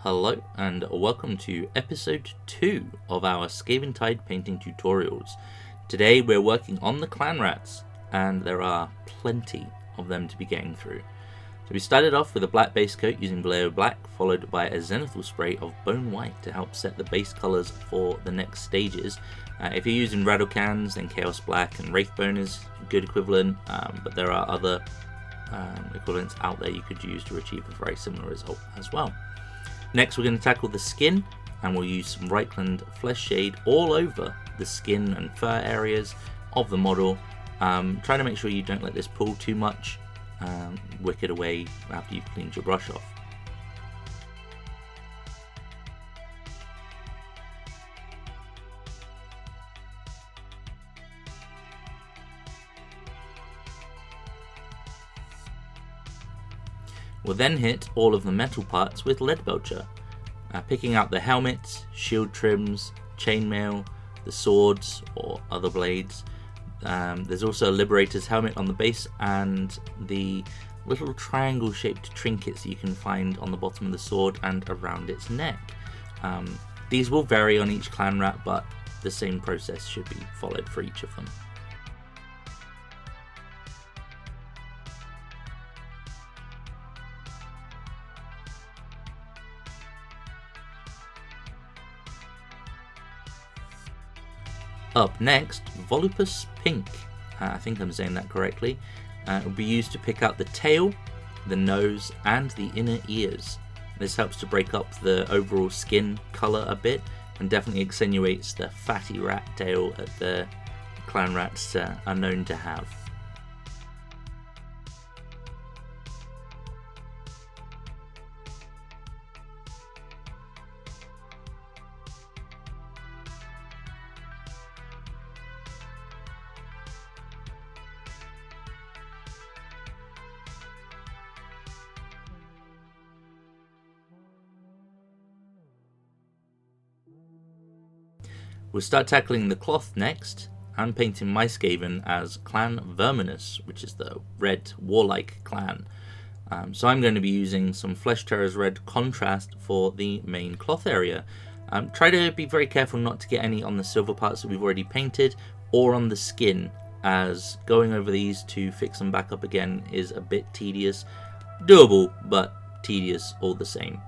Hello and welcome to episode 2 of our Skaventide painting tutorials. Today we're working on the Clanrats, and there are plenty of them to be getting through. So we started off with a black base coat using Vallejo Black, followed by a zenithal spray of Bone White to help set the base colours for the next stages. If you're using Radocans, then Chaos Black and Wraithbone is a good equivalent, but there are other equivalents out there you could use to achieve a very similar result as well. Next we're going to tackle the skin, and we'll use some Reikland fleshshade all over the skin and fur areas of the model. Trying to make sure you don't let this pull too much. Wick it away after you've cleaned your brush off. We'll then hit all of the metal parts with Leadbelcher, picking out the helmets, shield trims, chainmail, the swords or other blades. There's also a Liberator's helmet on the base and the little triangle shaped trinkets that you can find on the bottom of the sword and around its neck. These will vary on each Clanrat, but the same process should be followed for each of them. Up next, Volupus Pink, I think I'm saying that correctly. It will be used to pick out the tail, the nose and the inner ears. This helps to break up the overall skin colour a bit and definitely accentuates the fatty rat tail that the Clanrats are known to have. We'll start tackling the cloth next. I'm painting my Skaven as Clan Verminous, which is the red warlike clan. So I'm going to be using some Flesh Terror's red contrast for the main cloth area. Try to be very careful not to get any on the silver parts that we've already painted or on the skin, as going over these to fix them back up again is a bit tedious. Doable, but tedious all the same.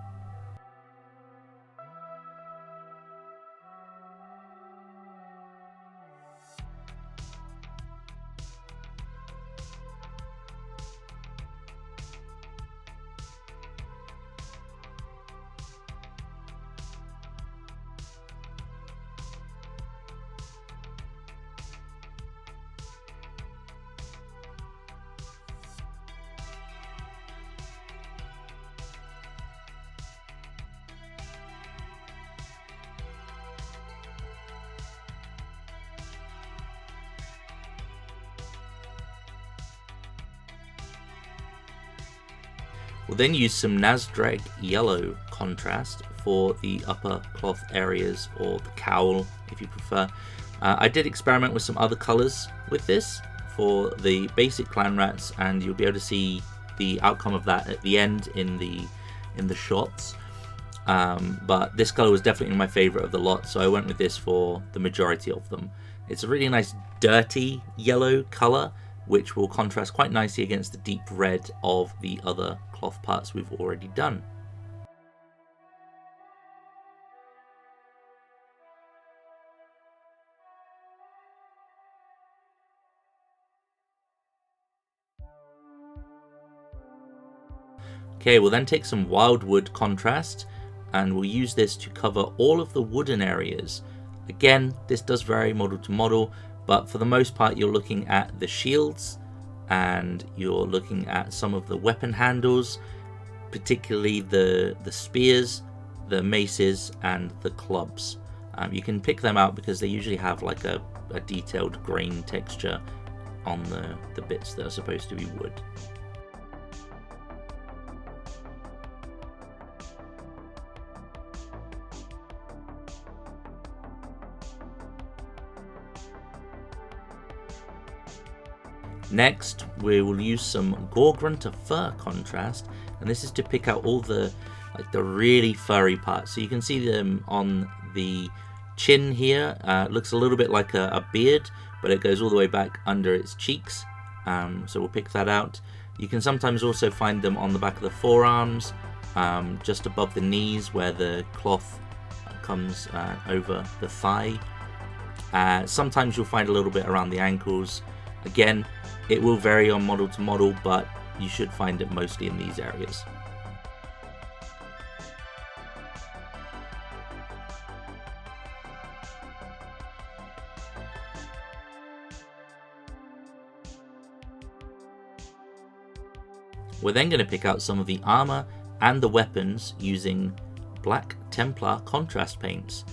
We'll then use some Nazdreg yellow contrast for the upper cloth areas, or the cowl if you prefer. I did experiment with some other colours with this for the basic Clanrats, and you'll be able to see the outcome of that at the end in the shots. But this colour was definitely my favourite of the lot, so I went with this for the majority of them. It's a really nice dirty yellow colour, which will contrast quite nicely against the deep red of the other cloth parts we've already done. Okay, we'll then take some Wyldwood contrast and we'll use this to cover all of the wooden areas. Again, this does vary model to model, but for the most part you're looking at the shields and you're looking at some of the weapon handles, particularly the spears, the maces and the clubs. You can pick them out because they usually have like a detailed grain texture on the bits that are supposed to be wood. Next, we will use some Gore grunta fur contrast, and this is to pick out all the like the really furry parts. So you can see them on the chin here. Looks a little bit like a beard, but it goes all the way back under its cheeks. So we'll pick that out. You can sometimes also find them on the back of the forearms, just above the knees where the cloth comes over the thigh. Sometimes you'll find a little bit around the ankles. Again, it will vary on model to model, but you should find it mostly in these areas. We're then going to pick out some of the armor and the weapons using black Templar contrast paints.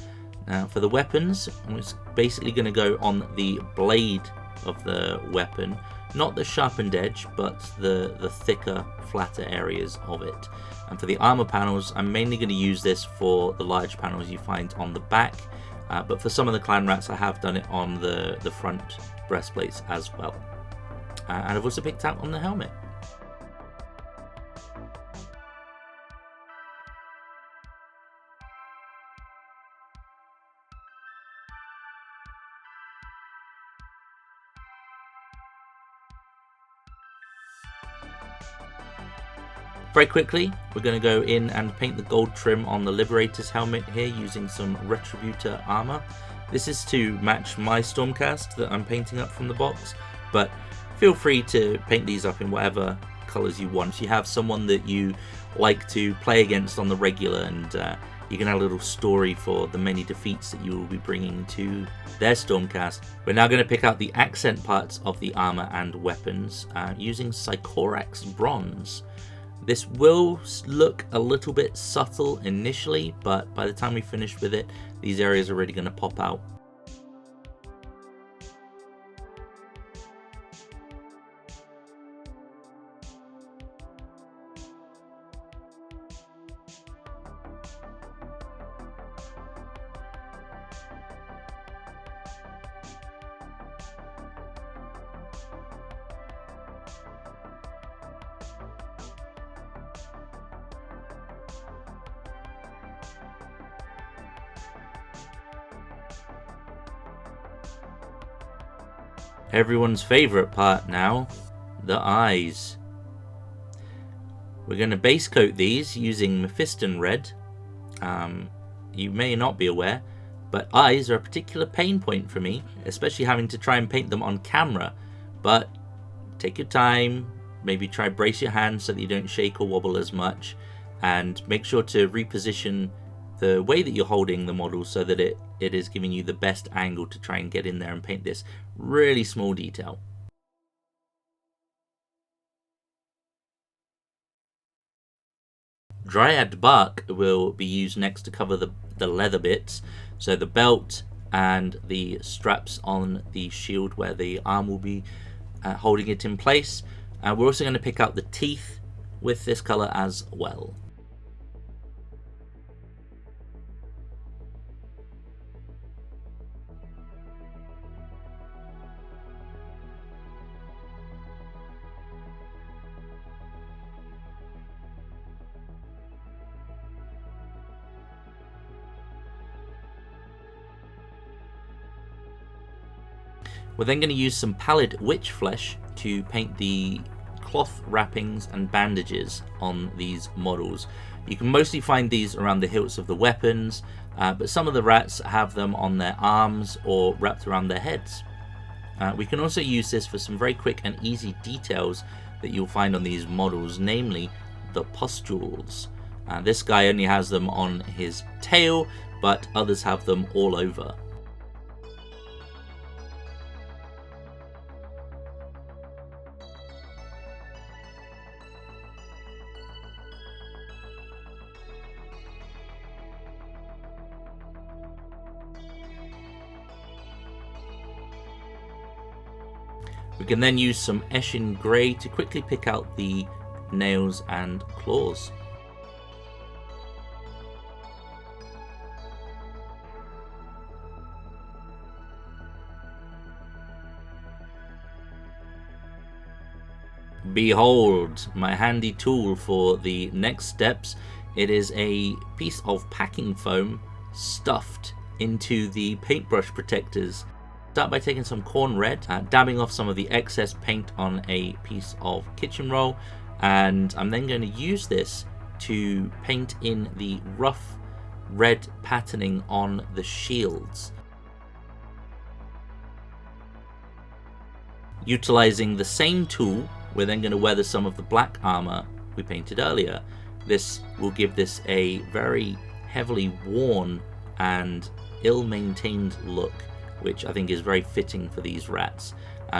Now for the weapons, I'm just basically going to go on the blade of the weapon, not the sharpened edge, but the thicker, flatter areas of it. And for the armor panels, I'm mainly going to use this for the large panels you find on the back, but for some of the Clanrats I have done it on the front breastplates as well. And I've also picked out on the helmet. Very quickly, we're going to go in and paint the gold trim on the Liberator's helmet here using some Retributor armor. This is to match my Stormcast that I'm painting up from the box, but feel free to paint these up in whatever colors you want. If you have someone that you like to play against on the regular, and you can have a little story for the many defeats that you will be bringing to their Stormcast. We're now going to pick out the accent parts of the armor and weapons using Sycorax Bronze. This will look a little bit subtle initially, but by the time we finish with it, these areas are really going to pop out. Everyone's favorite part now, the eyes. We're going to base coat these using Mephiston red. You may not be aware, but eyes are a particular pain point for me, especially having to try and paint them on camera. But take your time, maybe try brace your hands so that you don't shake or wobble as much, and make sure to reposition the way that you're holding the model so that it is giving you the best angle to try and get in there and paint this really small detail. Dryad bark will be used next to cover the leather bits, so the belt and the straps on the shield where the arm will be holding it in place. We're also going to pick out the teeth with this color as well. We're then going to use some Pallid witch flesh to paint the cloth wrappings and bandages on these models. You can mostly find these around the hilts of the weapons, but some of the rats have them on their arms or wrapped around their heads. We can also use this for some very quick and easy details that you'll find on these models, namely the pustules. This guy only has them on his tail, but others have them all over. We can then use some Eshin Grey to quickly pick out the nails and claws. Behold, my handy tool for the next steps It is a piece of packing foam stuffed into the paintbrush protectors. Start by taking some Khorne red, dabbing off some of the excess paint on a piece of kitchen roll, and I'm then going to use this to paint in the rough red patterning on the shields. Utilizing the same tool, we're then going to weather some of the black armor we painted earlier. This will give this a very heavily worn and ill-maintained look, which I think is very fitting for these rats.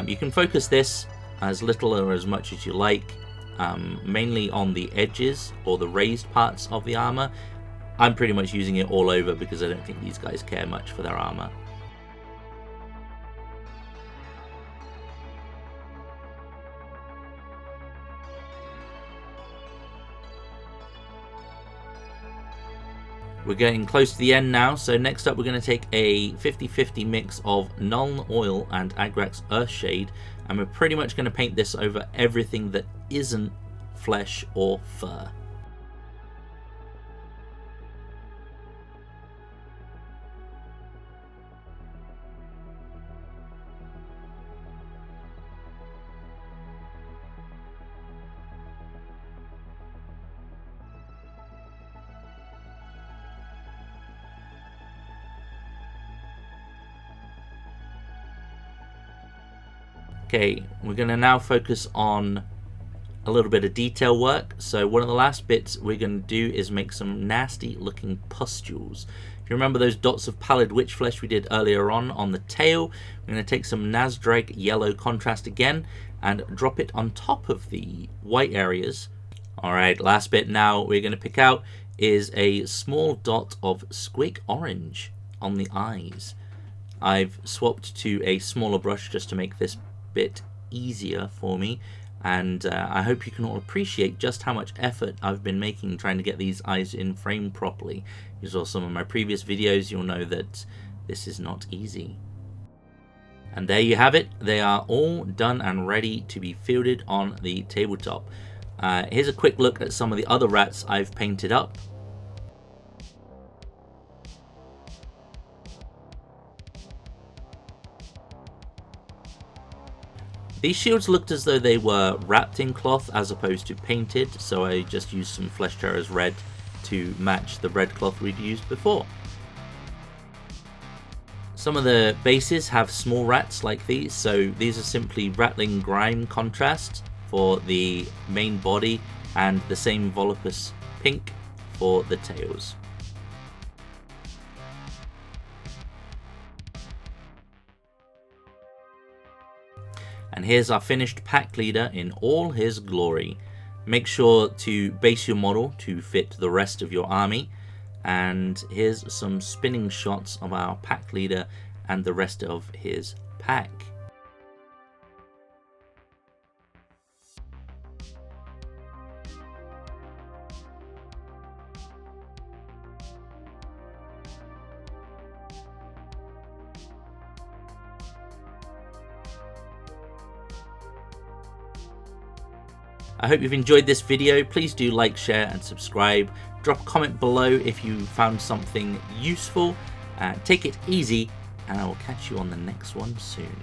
You can focus this as little or as much as you like, mainly on the edges or the raised parts of the armor. I'm pretty much using it all over because I don't think these guys care much for their armor. We're getting close to the end now, so next up we're going to take a 50-50 mix of Nuln Oil and Agrax Earthshade, and we're pretty much going to paint this over everything that isn't flesh or fur. Okay, we're going to now focus on a little bit of detail work. So one of the last bits we're going to do is make some nasty looking pustules. If you remember those dots of pallid witch flesh we did earlier on the tail, we're going to take some Nazdreg yellow contrast again and drop it on top of the white areas. Alright, last bit now we're going to pick out is a small dot of Squig Orange on the eyes. I've swapped to a smaller brush just to make this bit easier for me, and I hope you can all appreciate just how much effort I've been making trying to get these eyes in frame properly. If you saw some of my previous videos, you'll know that this is not easy. And there you have it, they are all done and ready to be fielded on the tabletop. Here's a quick look at some of the other rats I've painted up. These shields looked as though they were wrapped in cloth as opposed to painted, so I just used some fleshshade red to match the red cloth we'd used before. Some of the bases have small rats like these, so these are simply rattling grime contrast for the main body and the same Volupus pink for the tails. And here's our finished pack leader in all his glory. Make sure to base your model to fit the rest of your army. And here's some spinning shots of our pack leader and the rest of his pack. I hope you've enjoyed this video. Please do like, share and subscribe. Drop a comment below if you found something useful. Take it easy, and I will catch you on the next one soon.